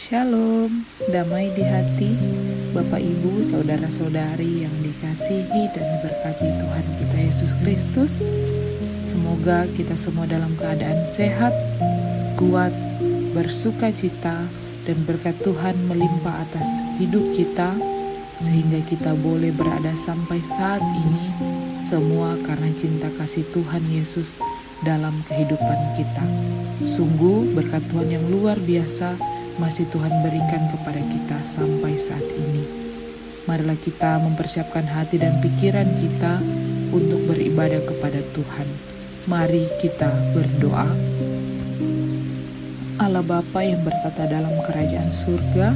Shalom, damai di hati, Bapak Ibu, saudara-saudari yang dikasihi dan diberkati Tuhan kita Yesus Kristus. Semoga kita semua dalam keadaan sehat, kuat, bersuka cita, dan berkat Tuhan melimpah atas hidup kita, sehingga kita boleh berada sampai saat ini, semua karena cinta kasih Tuhan Yesus dalam kehidupan kita. Sungguh berkat Tuhan yang luar biasa masih Tuhan berikan kepada kita sampai saat ini. Marilah kita mempersiapkan hati dan pikiran kita untuk beribadah kepada Tuhan. Mari kita berdoa. Allah Bapa yang bertata dalam kerajaan surga,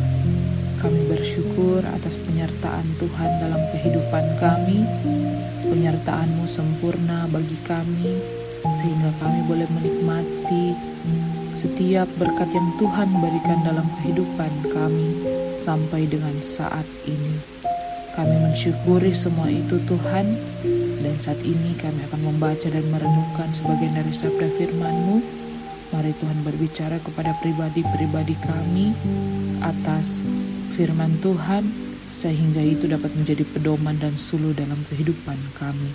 kami bersyukur atas penyertaan Tuhan dalam kehidupan kami. Penyertaan-Mu sempurna bagi kami, sehingga kami boleh menikmati setiap berkat yang Tuhan berikan dalam kehidupan kami sampai dengan saat ini. Kami mensyukuri semua itu Tuhan, dan saat ini kami akan membaca dan merenungkan sebagian dari sabda firman-Mu. Mari Tuhan berbicara kepada pribadi-pribadi kami atas firman Tuhan, sehingga itu dapat menjadi pedoman dan suluh dalam kehidupan kami.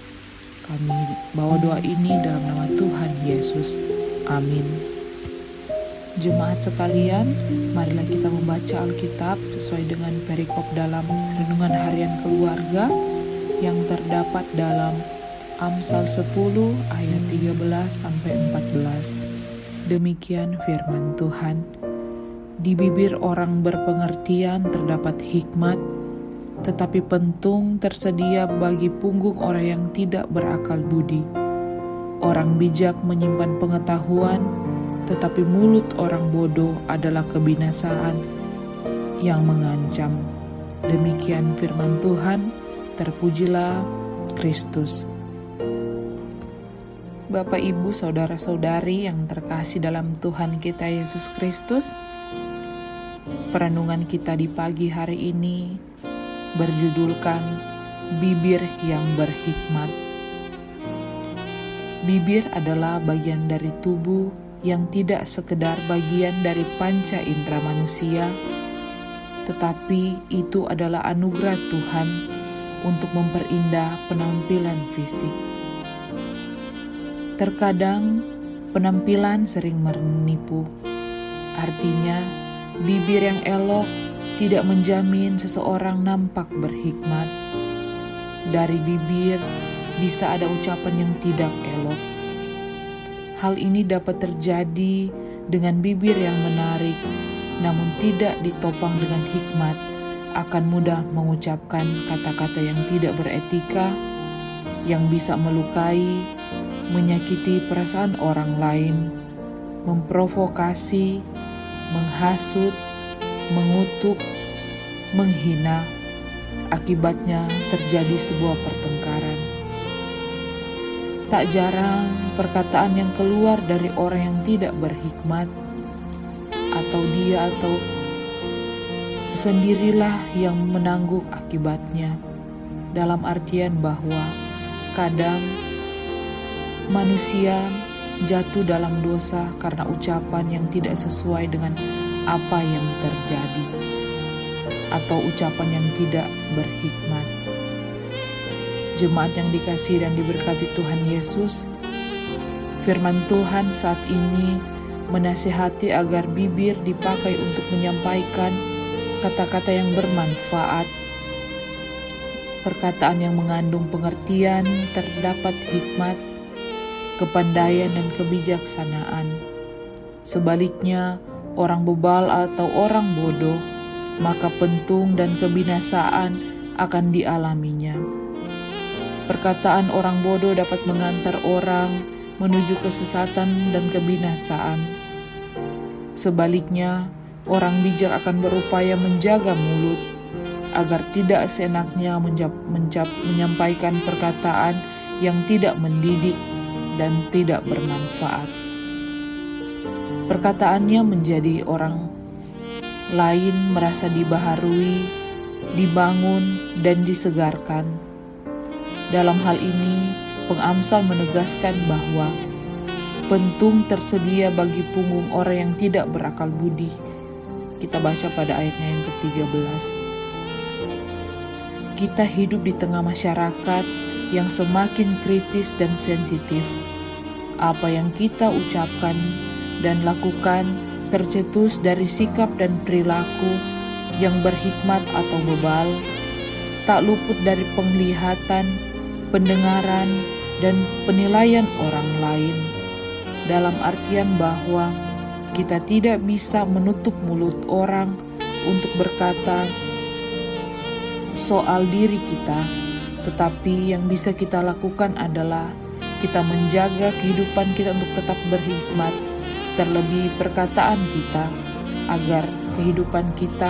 Kami bawa doa ini dalam nama Tuhan Yesus. Amin. Jemaat sekalian, marilah kita membaca Alkitab sesuai dengan perikop dalam renungan harian keluarga yang terdapat dalam Amsal 10 ayat 13-14. Demikian firman Tuhan. Di bibir orang berpengertian terdapat hikmat, tetapi pentung tersedia bagi punggung orang yang tidak berakal budi. Orang bijak menyimpan pengetahuan, tetapi mulut orang bodoh adalah kebinasaan yang mengancam. Demikian firman Tuhan, terpujilah Kristus. Bapak, Ibu, saudara-saudari yang terkasih dalam Tuhan kita Yesus Kristus, perenungan kita di pagi hari ini berjudulkan Bibir yang Berhikmat. Bibir adalah bagian dari tubuh yang tidak sekedar bagian dari panca indera manusia, tetapi itu adalah anugerah Tuhan untuk memperindah penampilan fisik. Terkadang penampilan sering menipu. Artinya, bibir yang elok tidak menjamin seseorang nampak berhikmat. Dari bibir bisa ada ucapan yang tidak elok. Hal ini dapat terjadi dengan bibir yang menarik, namun tidak ditopang dengan hikmat, akan mudah mengucapkan kata-kata yang tidak beretika, yang bisa melukai, menyakiti perasaan orang lain, memprovokasi, menghasut, mengutuk, menghina. Akibatnya terjadi sebuah pertengkaran. Tak jarang perkataan yang keluar dari orang yang tidak berhikmat, atau dia atau sendirilah yang menanggung akibatnya, dalam artian bahwa kadang manusia jatuh dalam dosa karena ucapan yang tidak sesuai dengan apa yang terjadi, atau ucapan yang tidak berhikmat. Jemaat yang dikasihi dan diberkati Tuhan Yesus, firman Tuhan saat ini menasihati agar bibir dipakai untuk menyampaikan kata-kata yang bermanfaat, perkataan yang mengandung pengertian, terdapat hikmat, kepandaian dan kebijaksanaan. Sebaliknya, orang bebal atau orang bodoh, maka pentung dan kebinasaan akan dialaminya. Perkataan orang bodoh dapat mengantar orang menuju kesesatan dan kebinasaan. Sebaliknya, orang bijak akan berupaya menjaga mulut agar tidak seenaknya menyampaikan perkataan yang tidak mendidik dan tidak bermanfaat. Perkataannya menjadi orang lain merasa dibaharui, dibangun, dan disegarkan. Dalam hal ini, pengamsal menegaskan bahwa pentung tersedia bagi punggung orang yang tidak berakal budi. Kita baca pada ayatnya yang ke-13. Kita hidup di tengah masyarakat yang semakin kritis dan sensitif. Apa yang kita ucapkan dan lakukan tercetus dari sikap dan perilaku yang berhikmat atau bebal, tak luput dari penglihatan, pendengaran, dan penilaian orang lain. Dalam artian bahwa kita tidak bisa menutup mulut orang untuk berkata soal diri kita, tetapi yang bisa kita lakukan adalah kita menjaga kehidupan kita untuk tetap berhikmat, terlebih perkataan kita, agar kehidupan kita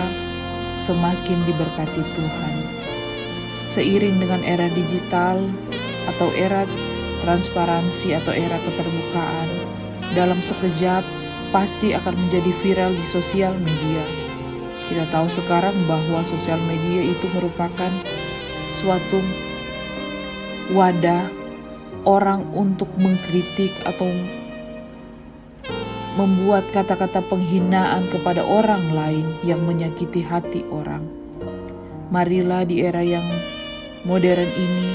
semakin diberkati Tuhan. Seiring dengan era digital atau era transparansi atau era keterbukaan, dalam sekejap pasti akan menjadi viral di sosial media. Kita tahu sekarang bahwa sosial media itu merupakan suatu wadah orang untuk mengkritik atau membuat kata-kata penghinaan kepada orang lain yang menyakiti hati orang. Marilah di era yang modern ini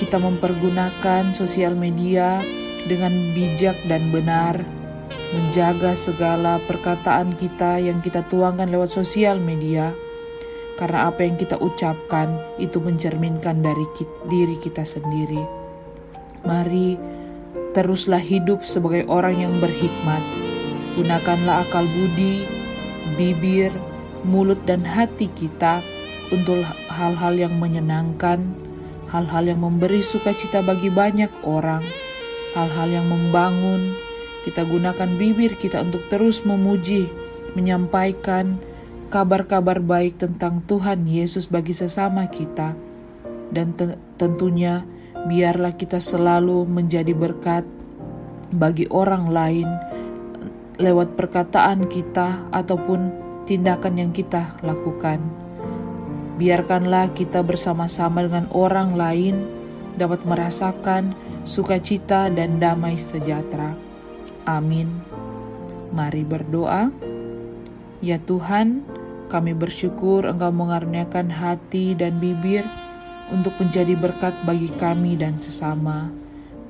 kita mempergunakan sosial media dengan bijak dan benar, menjaga segala perkataan kita yang kita tuangkan lewat sosial media, karena apa yang kita ucapkan itu mencerminkan dari diri kita sendiri. Mari teruslah hidup sebagai orang yang berhikmat. Gunakanlah akal budi, bibir, mulut, dan hati kita untuk hal-hal yang menyenangkan, hal-hal yang memberi sukacita bagi banyak orang, hal-hal yang membangun. Kita gunakan bibir kita untuk terus memuji, menyampaikan kabar-kabar baik tentang Tuhan Yesus bagi sesama kita. Dan tentunya biarlah kita selalu menjadi berkat bagi orang lain lewat perkataan kita ataupun tindakan yang kita lakukan. Biarkanlah kita bersama-sama dengan orang lain dapat merasakan sukacita dan damai sejahtera. Amin. Mari berdoa. Ya Tuhan, kami bersyukur Engkau mengaruniakan hati dan bibir untuk menjadi berkat bagi kami dan sesama.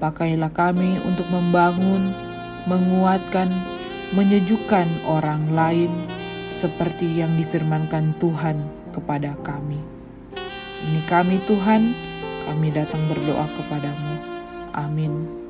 Pakailah kami untuk membangun, menguatkan, menyejukkan orang lain seperti yang difirmankan Tuhan kepada kami. Ini kami Tuhan, kami datang berdoa kepadamu. Amin.